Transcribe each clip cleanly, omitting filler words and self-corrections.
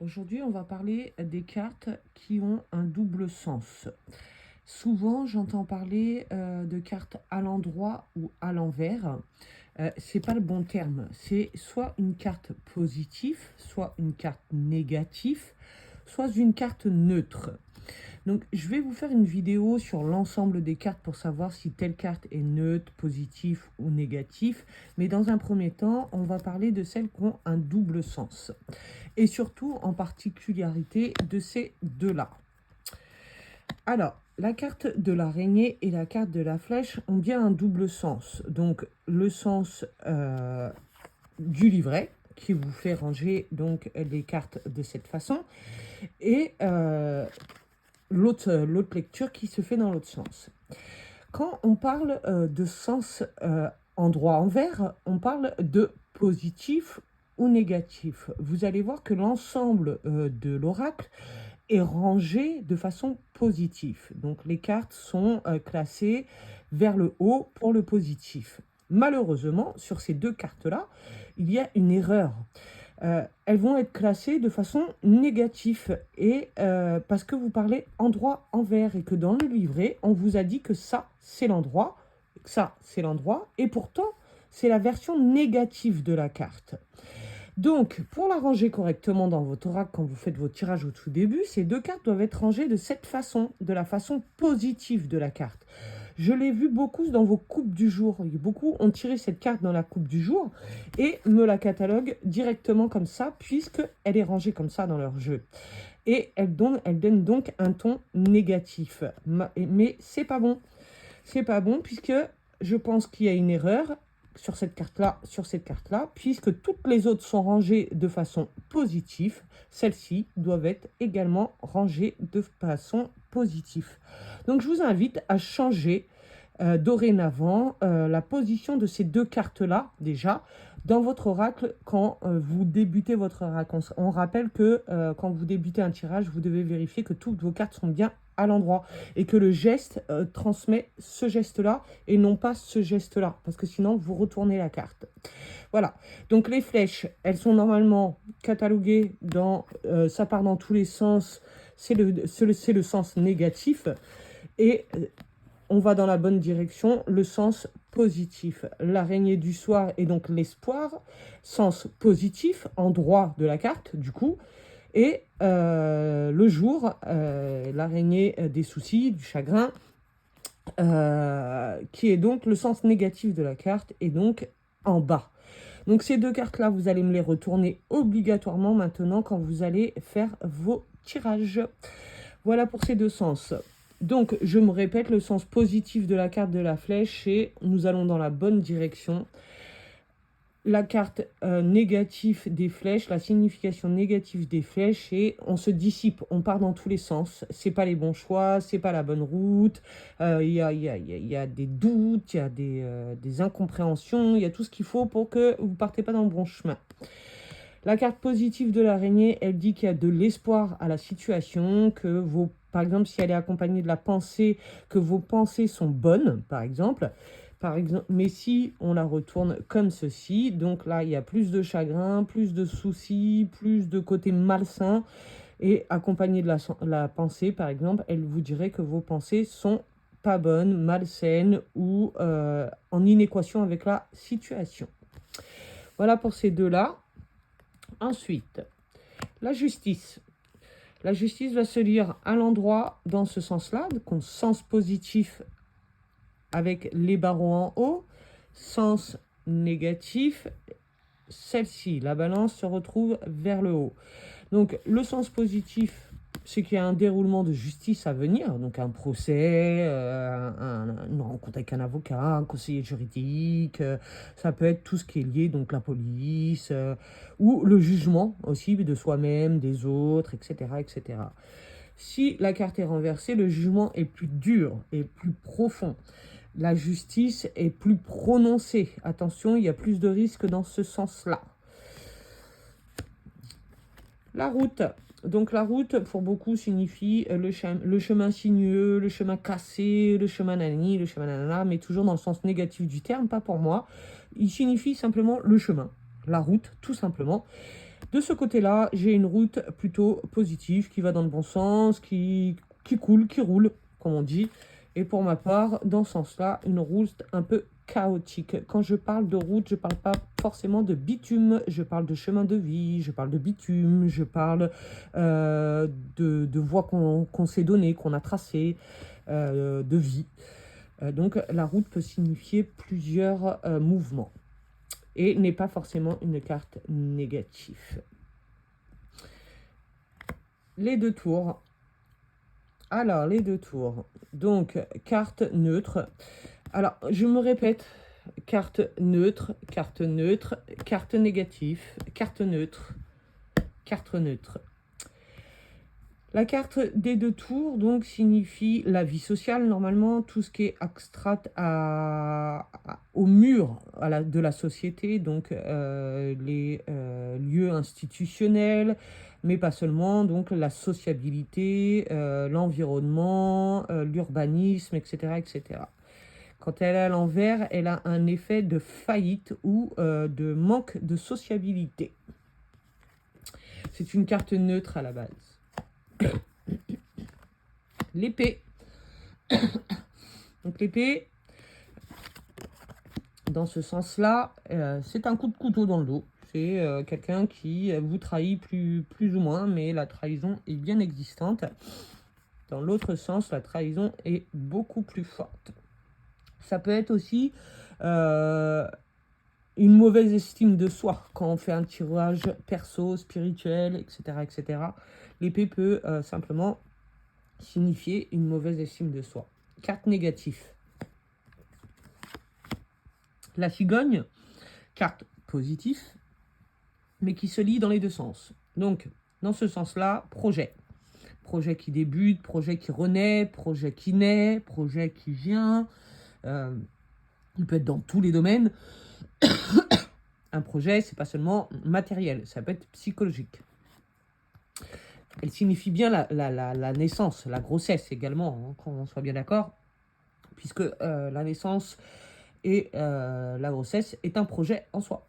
Aujourd'hui, on va parler des cartes qui ont un double sens. Souvent, j'entends parler de cartes à l'endroit ou à l'envers. C'est pas le bon terme. C'est soit une carte positive, soit une carte négative, soit une carte neutre. Donc, je vais vous faire une vidéo sur l'ensemble des cartes pour savoir si telle carte est neutre, positive ou négative. Mais dans un premier temps, on va parler de celles qui ont un double sens. Et surtout, en particularité, de ces deux-là. Alors, la carte de l'araignée et la carte de la flèche ont bien un double sens. Donc, le sens du livret, qui vous fait ranger donc les cartes de cette façon, et l'autre lecture qui se fait dans l'autre sens. Quand on parle de sens endroit envers, on parle de positif ou négatif. Vous allez voir que l'ensemble de l'oracle est rangé de façon positive. Donc les cartes sont classées vers le haut pour le positif. Malheureusement, sur ces deux cartes-là, il y a une erreur. Elles vont être classées de façon négative et parce que vous parlez endroit envers et que dans le livret, on vous a dit que ça, c'est l'endroit, ça, c'est l'endroit, et pourtant, c'est la version négative de la carte. Donc, pour la ranger correctement dans votre oracle, quand vous faites vos tirages au tout début, ces deux cartes doivent être rangées de cette façon, de la façon positive de la carte. Je l'ai vu beaucoup dans vos coupes du jour. Beaucoup ont tiré cette carte dans la coupe du jour et me la cataloguent directement comme ça, puisqu'elle est rangée comme ça dans leur jeu. Et elle donne donc un ton négatif. Mais c'est pas bon. C'est pas bon, puisque je pense qu'il y a une erreur sur cette carte-là, puisque toutes les autres sont rangées de façon positive, celles-ci doivent être également rangées de façon positive. Donc je vous invite à changer dorénavant la position de ces deux cartes-là, déjà, dans votre oracle quand vous débutez votre oracle. On rappelle que quand vous débutez un tirage, vous devez vérifier que toutes vos cartes sont bien à l'endroit et que le geste transmet ce geste-là et non pas ce geste-là, parce que sinon vous retournez la carte. Voilà, donc les flèches, elles sont normalement cataloguées dans, ça part dans tous les sens, c'est le sens négatif et on va dans la bonne direction, le sens positif. L'araignée du soir est donc l'espoir, sens positif, endroit de la carte, du coup. Et le jour, l'araignée des soucis, du chagrin, qui est donc le sens négatif de la carte, et donc en bas. Donc ces deux cartes-là, vous allez me les retourner obligatoirement maintenant quand vous allez faire vos tirages. Voilà pour ces deux sens. Donc, je me répète, le sens positif de la carte de la flèche, c'est nous allons dans la bonne direction. La carte négative des flèches, la signification négative des flèches, c'est on se dissipe, on part dans tous les sens. C'est pas les bons choix, c'est pas la bonne route. Il y a des doutes, il y a des incompréhensions, il y a tout ce qu'il faut pour que vous partez pas dans le bon chemin. La carte positive de l'araignée, elle dit qu'il y a de l'espoir à la situation, que par exemple, si elle est accompagnée de la pensée, que vos pensées sont bonnes, par exemple. Mais si on la retourne comme ceci, donc là, il y a plus de chagrin, plus de soucis, plus de côté malsain. Et accompagnée de la pensée, par exemple, elle vous dirait que vos pensées sont pas bonnes, malsaines ou en inéquation avec la situation. Voilà pour ces deux-là. Ensuite, la justice. La justice va se lire à l'endroit dans ce sens-là, donc sens positif avec les barreaux en haut, sens négatif, celle-ci, la balance se retrouve vers le haut. Donc le sens positif, c'est qu'il y a un déroulement de justice à venir, donc un procès, une rencontre avec un avocat, un conseiller juridique, ça peut être tout ce qui est lié, donc la police, ou le jugement aussi de soi-même, des autres, etc., etc. Si la carte est renversée, le jugement est plus dur et plus profond. La justice est plus prononcée. Attention, il y a plus de risques dans ce sens-là. La route. Donc la route, pour beaucoup, signifie le chemin sinueux, le chemin cassé, le chemin nani, le chemin nanana, mais toujours dans le sens négatif du terme, pas pour moi. Il signifie simplement le chemin, la route, tout simplement. De ce côté-là, j'ai une route plutôt positive qui va dans le bon sens, qui coule, qui roule, comme on dit. Et pour ma part, dans ce sens-là, une route un peu chaotique. Quand je parle de route, je ne parle pas forcément de bitume, je parle de chemin de vie, je parle de bitume, je parle de voies qu'on s'est données, qu'on a tracées, de vie. Donc la route peut signifier plusieurs mouvements et n'est pas forcément une carte négative. Les 2 tours. Alors, les 2 tours. Donc, carte neutre. Alors, je me répète. Carte neutre, carte neutre, carte négative, carte neutre, carte neutre. La carte des 2 tours, donc, signifie la vie sociale, normalement, tout ce qui est abstrait au mur de la société, donc les lieux institutionnels, mais pas seulement, donc la sociabilité, l'environnement, l'urbanisme, etc., etc. Quand elle est à l'envers, elle a un effet de faillite ou de manque de sociabilité. C'est une carte neutre à la base. L'épée. Donc l'épée, dans ce sens-là, c'est un coup de couteau dans le dos. C'est quelqu'un qui vous trahit plus ou moins, mais la trahison est bien existante. Dans l'autre sens, la trahison est beaucoup plus forte. Ça peut être aussi une mauvaise estime de soi quand on fait un tirage perso, spirituel, etc. etc. L'épée peut simplement signifier une mauvaise estime de soi. Carte négative. La cigogne, carte positive, mais qui se lit dans les 2 sens. Donc, dans ce sens-là, projet. Projet qui débute, projet qui renaît, projet qui naît, projet qui vient. Il peut être dans tous les domaines. Un projet, c'est pas seulement matériel, ça peut être psychologique. Elle signifie bien la naissance, la grossesse également, hein, qu'on soit bien d'accord, puisque la naissance et la grossesse est un projet en soi.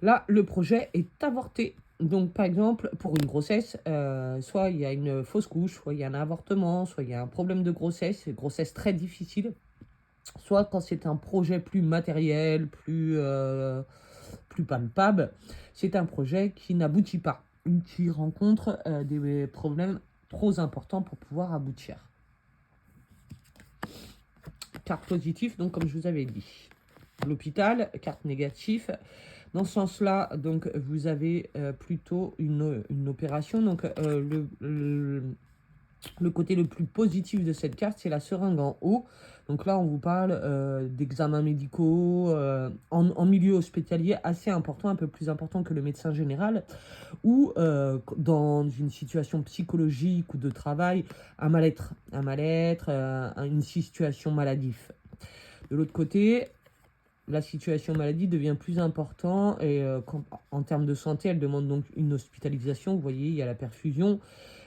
Là, le projet est avorté. Donc, par exemple, pour une grossesse, soit il y a une fausse couche, soit il y a un avortement, soit il y a un problème de grossesse, une grossesse très difficile, soit quand c'est un projet plus matériel, plus palpable, c'est un projet qui n'aboutit pas, qui rencontre des problèmes trop importants pour pouvoir aboutir. Carte positive, donc comme je vous avais dit. L'hôpital, carte négative. Dans ce sens-là, donc vous avez plutôt une opération. Donc le côté le plus positif de cette carte, c'est la seringue en haut. Donc là, on vous parle d'examens médicaux en milieu hospitalier assez important, un peu plus important que le médecin général, ou dans une situation psychologique ou de travail, un mal-être, une situation maladive. De l'autre côté, la situation maladie devient plus importante et en termes de santé, elle demande donc une hospitalisation. Vous voyez, il y a la perfusion.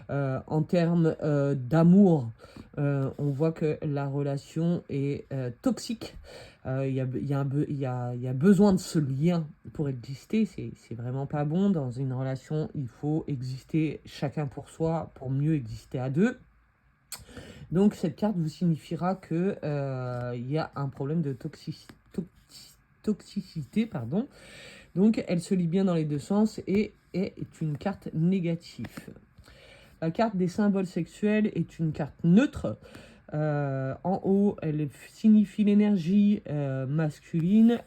En termes d'amour, on voit que la relation est toxique. Il y a besoin de ce lien pour exister. C'est vraiment pas bon. Dans une relation, il faut exister chacun pour soi pour mieux exister à deux. Donc cette carte vous signifiera que il y a un problème de toxicité, pardon. Donc elle se lit bien dans les 2 sens et est une carte négative. La carte des symboles sexuels est une carte neutre. En haut, elle signifie l'énergie masculine.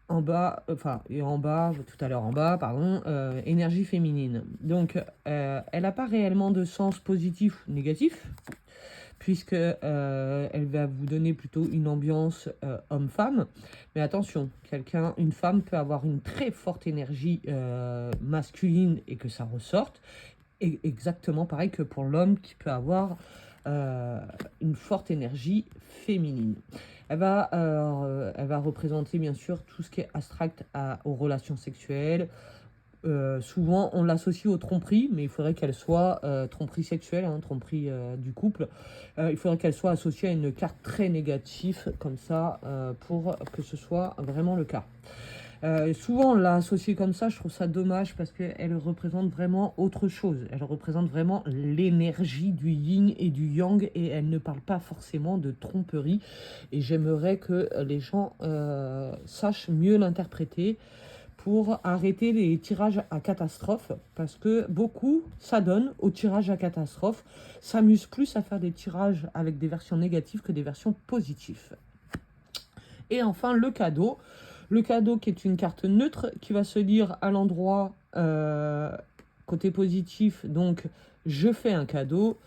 En bas, tout à l'heure en bas, pardon, énergie féminine. Donc, elle n'a pas réellement de sens positif ou négatif, puisque elle va vous donner plutôt une ambiance homme-femme. Mais attention, une femme peut avoir une très forte énergie masculine et que ça ressorte. Et exactement pareil que pour l'homme qui peut avoir une forte énergie féminine. Elle va représenter bien sûr tout ce qui est abstract aux relations sexuelles. Souvent on l'associe aux tromperies, mais il faudrait qu'elle soit tromperie sexuelle, tromperie du couple. Il faudrait qu'elle soit associée à une carte très négative comme ça pour que ce soit vraiment le cas. Souvent, on l'a associée comme ça, je trouve ça dommage parce qu'elle représente vraiment autre chose. Elle représente vraiment l'énergie du yin et du yang et elle ne parle pas forcément de tromperie. Et j'aimerais que les gens sachent mieux l'interpréter pour arrêter les tirages à catastrophe parce que beaucoup s'adonnent au tirage à catastrophe, s'amusent plus à faire des tirages avec des versions négatives que des versions positives. Et enfin, le cadeau. Le cadeau qui est une carte neutre qui va se lire à l'endroit côté positif, donc je fais un cadeau.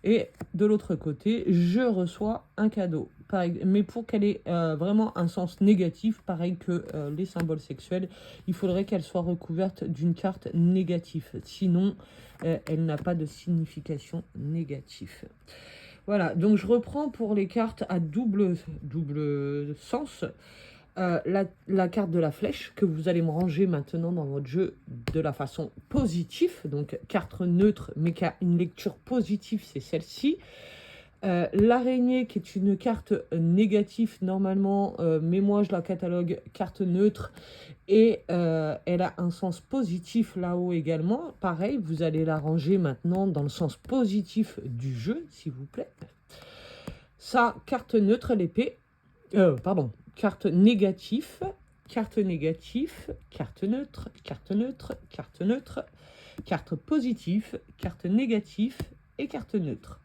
Et de l'autre côté, je reçois un cadeau. Mais pour qu'elle ait vraiment un sens négatif, pareil que les symboles sexuels, il faudrait qu'elle soit recouverte d'une carte négative. Sinon, elle n'a pas de signification négative. Voilà, donc je reprends pour les cartes à double sens. La carte de la flèche que vous allez me ranger maintenant dans votre jeu de la façon positive. Donc carte neutre mais qui a une lecture positive, c'est celle-ci. L'araignée qui est une carte négative normalement, mais moi je la catalogue carte neutre et elle a un sens positif là-haut également. Pareil, vous allez la ranger maintenant dans le sens positif du jeu, s'il vous plaît. Ça, carte neutre, l'épée. Carte négative, carte négative, carte neutre, carte neutre, carte neutre, carte positive, carte négative et carte neutre.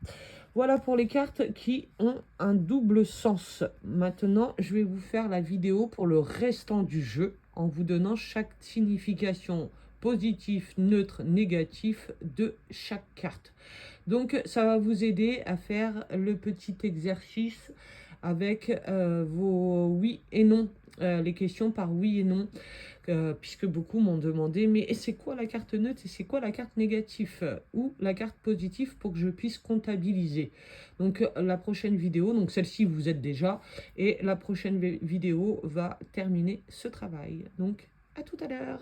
Voilà pour les cartes qui ont un double sens. Maintenant, je vais vous faire la vidéo pour le restant du jeu en vous donnant chaque signification positive, neutre, négatif de chaque carte. Donc, ça va vous aider à faire le petit exercice avec vos oui et non, les questions par oui et non, puisque beaucoup m'ont demandé, mais c'est quoi la carte neutre et c'est quoi la carte négative ou la carte positive pour que je puisse comptabiliser. Donc la prochaine vidéo, donc celle-ci vous êtes déjà, et la prochaine vidéo va terminer ce travail. Donc à tout à l'heure.